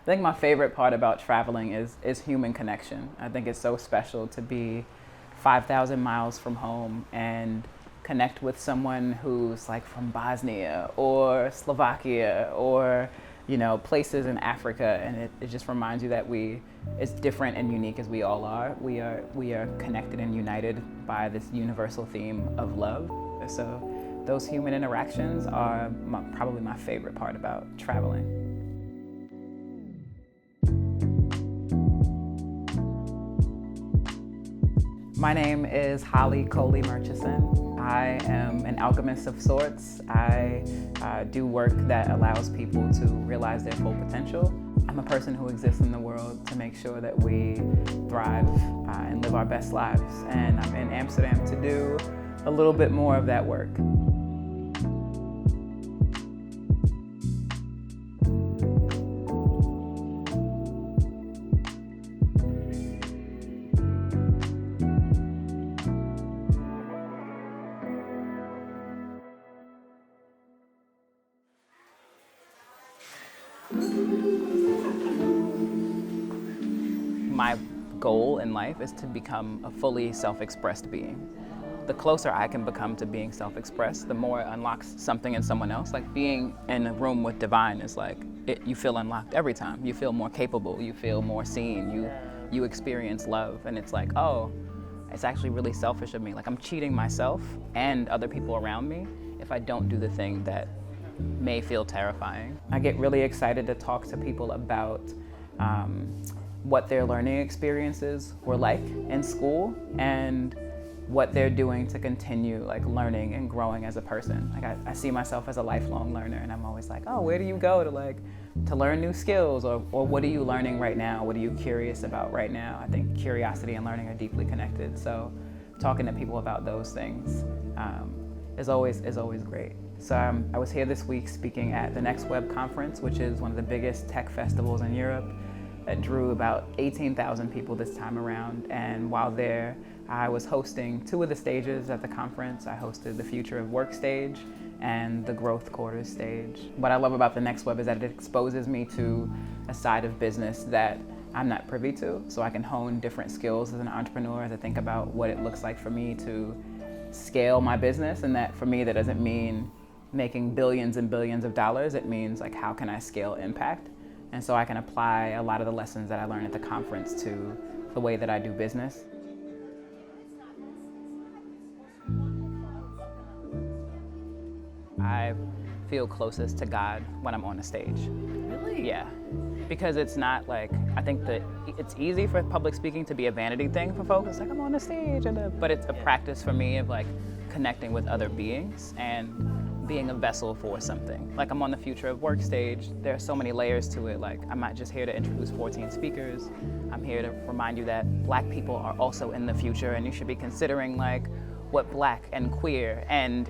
I think my favorite part about traveling is human connection. I think it's so special to be 5,000 miles from home and connect with someone who's like from Bosnia or Slovakia or places in Africa, and it just reminds you that as different and unique as we all are, we are connected and united by this universal theme of love. So those human interactions are probably my favorite part about traveling. My name is Holley Kholi-Murchison. I am an alchemist of sorts. I do work that allows people to realize their full potential. I'm a person who exists in the world to make sure that we thrive and live our best lives. And I'm in Amsterdam to do a little bit more of that work. My goal in life is to become a fully self-expressed being. The closer I can become to being self-expressed, the more it unlocks something in someone else. Like being in a room with divine is like, you feel unlocked every time. You feel more capable, you feel more seen, you experience love, and it's like, oh, it's actually really selfish of me. Like I'm cheating myself and other people around me if I don't do the thing that may feel terrifying. I get really excited to talk to people about what their learning experiences were like in school and what they're doing to continue like learning and growing as a person. Like I see myself as a lifelong learner, and I'm always like, oh, where do you go to learn new skills, or what are you learning right now? What are you curious about right now? I think curiosity and learning are deeply connected. So talking to people about those things is always great. So I was here this week speaking at the Next Web conference, which is one of the biggest tech festivals in Europe. That drew about 18,000 people this time around. And while there, I was hosting two of the stages at the conference. I hosted the Future of Work stage and the Growth Quarters stage. What I love about the Next Web is that it exposes me to a side of business that I'm not privy to, so I can hone different skills as an entrepreneur as I think about what it looks like for me to scale my business. And that for me, that doesn't mean making billions and billions of dollars. It means like, how can I scale impact? And so I can apply a lot of the lessons that I learned at the conference to the way that I do business. I feel closest to God when I'm on a stage. Really? Yeah. Because it's not like, I think that it's easy for public speaking to be a vanity thing for folks. It's like, I'm on the stage, but it's a practice for me of like connecting with other beings and being a vessel for something. Like I'm on the Future of Work stage, there are so many layers to it. Like I'm not just here to introduce 14 speakers, I'm here to remind you that Black people are also in the future, and you should be considering like what Black and queer and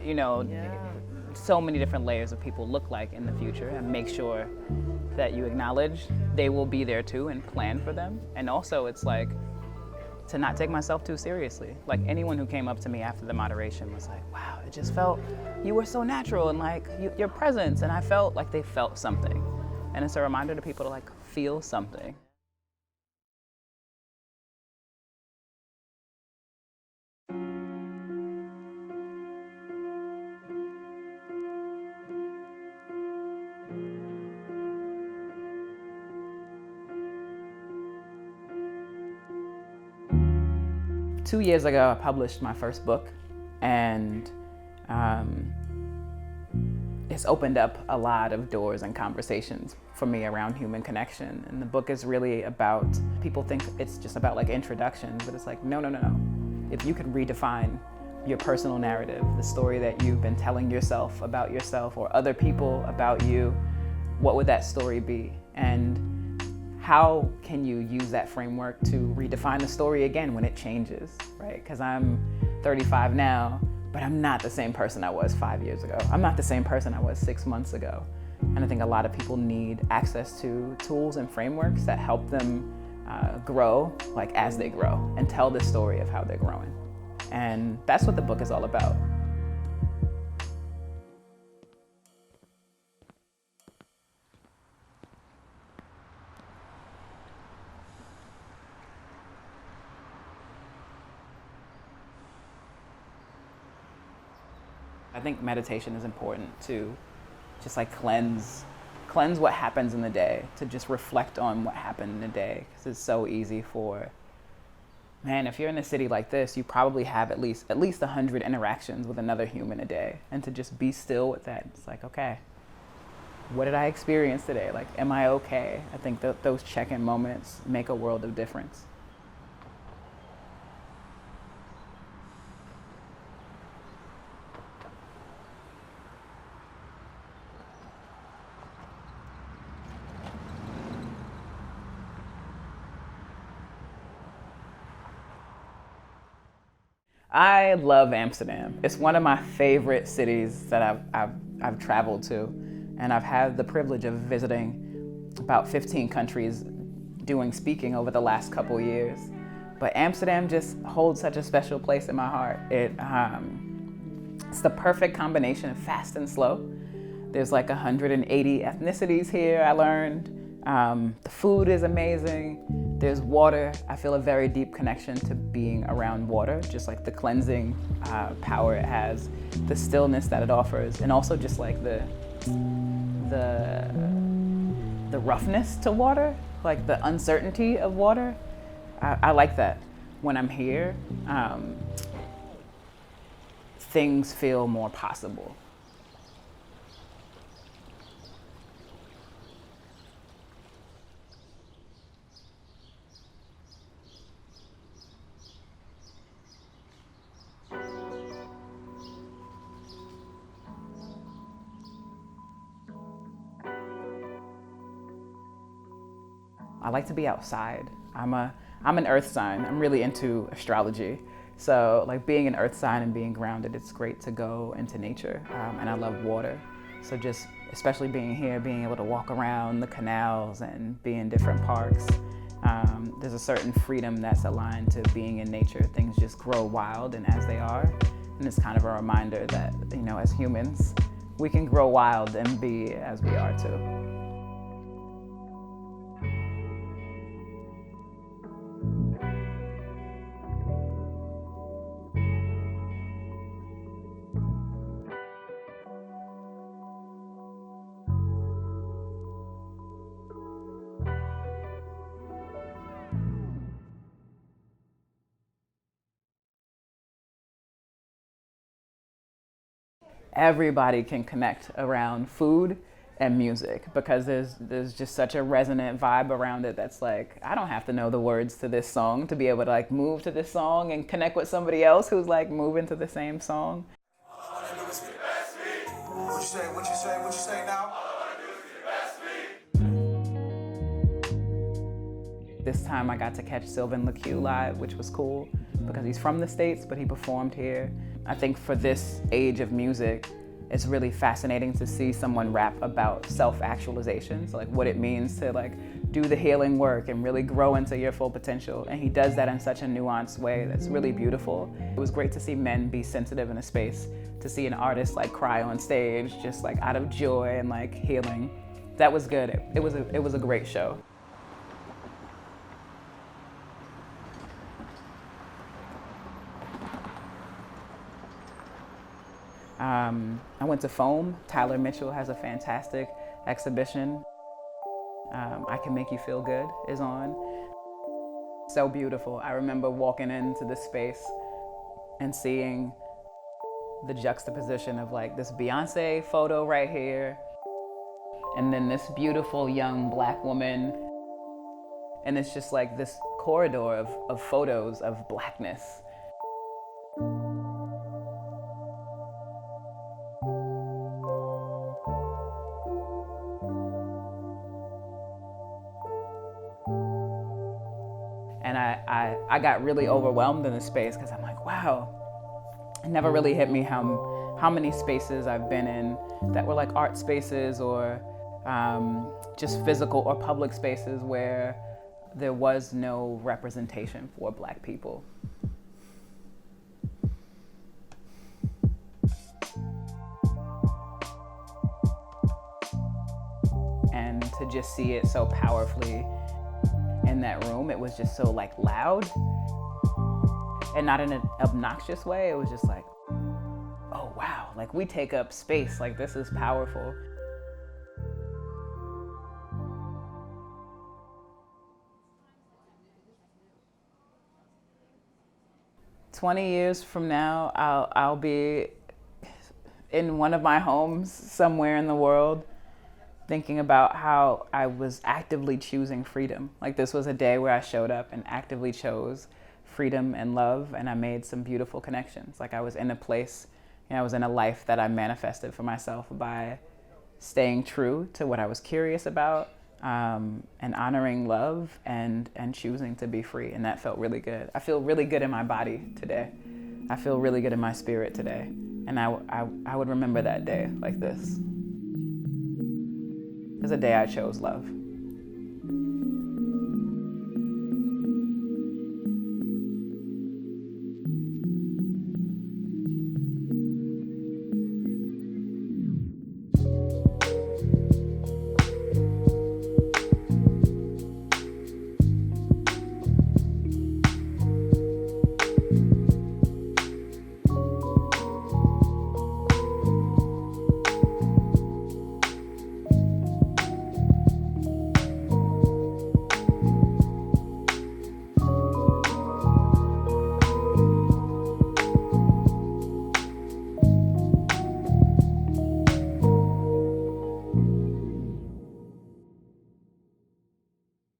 so many different layers of people look like in the future, and make sure that you acknowledge they will be there too and plan for them. And also it's like, to not take myself too seriously. Like anyone who came up to me after the moderation was like, wow, it just felt, you were so natural, and like your presence, and I felt like they felt something. And it's a reminder to people to like feel something. Two years ago, I published my first book, and it's opened up a lot of doors and conversations for me around human connection. And the book is really about, people think it's just about like introductions, but it's like, no. If you could redefine your personal narrative, the story that you've been telling yourself about yourself or other people about you, what would that story be? And how can you use that framework to redefine the story again when it changes, right? Because I'm 35 now, but I'm not the same person I was 5 years ago. I'm not the same person I was 6 months ago. And I think a lot of people need access to tools and frameworks that help them grow like as they grow and tell the story of how they're growing. And that's what the book is all about. I think meditation is important to just like cleanse what happens in the day, to just reflect on what happened in the day. Because it's so easy for, man, if you're in a city like this, you probably have at least 100 interactions with another human a day. And to just be still with that, it's like, okay, what did I experience today? Like, am I okay? I think those check-in moments make a world of difference. I love Amsterdam. It's one of my favorite cities that I've traveled to, and I've had the privilege of visiting about 15 countries doing speaking over the last couple years. But Amsterdam just holds such a special place in my heart. It's the perfect combination of fast and slow. There's like 180 ethnicities here, I learned. The food is amazing. There's water. I feel a very deep connection to being around water, just like the cleansing power it has, the stillness that it offers, and also just like the roughness to water, like the uncertainty of water. I like that. When I'm here, things feel more possible. I like to be outside. I'm an earth sign. I'm really into astrology. So like being an earth sign and being grounded, it's great to go into nature. And I love water. So just, especially being here, being able to walk around the canals and be in different parks. There's a certain freedom that's aligned to being in nature. Things just grow wild and as they are. And it's kind of a reminder that, you know, as humans, we can grow wild and be as we are too. Everybody can connect around food and music because there's just such a resonant vibe around it that's like, I don't have to know the words to this song to be able to like move to this song and connect with somebody else who's like moving to the same song. What you say now? This time I got to catch Sylvan LaCue live, which was cool because he's from the States, but he performed here. I think for this age of music, it's really fascinating to see someone rap about self-actualization, so like what it means to like do the healing work and really grow into your full potential. And he does that in such a nuanced way that's really beautiful. It was great to see men be sensitive in a space, to see an artist like cry on stage, just like out of joy and like healing. That was good. It was a great show. I went to Foam. Tyler Mitchell has a fantastic exhibition. I Can Make You Feel Good is on. So beautiful. I remember walking into this space and seeing the juxtaposition of like this Beyonce photo right here, and then this beautiful young Black woman. And it's just like this corridor of photos of Blackness. And I got really overwhelmed in the space because I'm like, wow, it never really hit me how many spaces I've been in that were like art spaces or just physical or public spaces where there was no representation for Black people. And to just see it so powerfully in that room, it was just so like loud and not in an obnoxious way. It was just like, oh wow, like Like, we take up space. Like, this is powerful. "20 years from now, I'll be in one of my homes somewhere in the world, thinking about how I was actively choosing freedom. Like, this was a day where I showed up and actively chose freedom and love, and I made some beautiful connections. Like, I was in a place, I was in a life that I manifested for myself by staying true to what I was curious about, and honoring love and choosing to be free. And that felt really good. I feel really good in my body today. I feel really good in my spirit today. And I would remember that day like this. It was a day I chose love.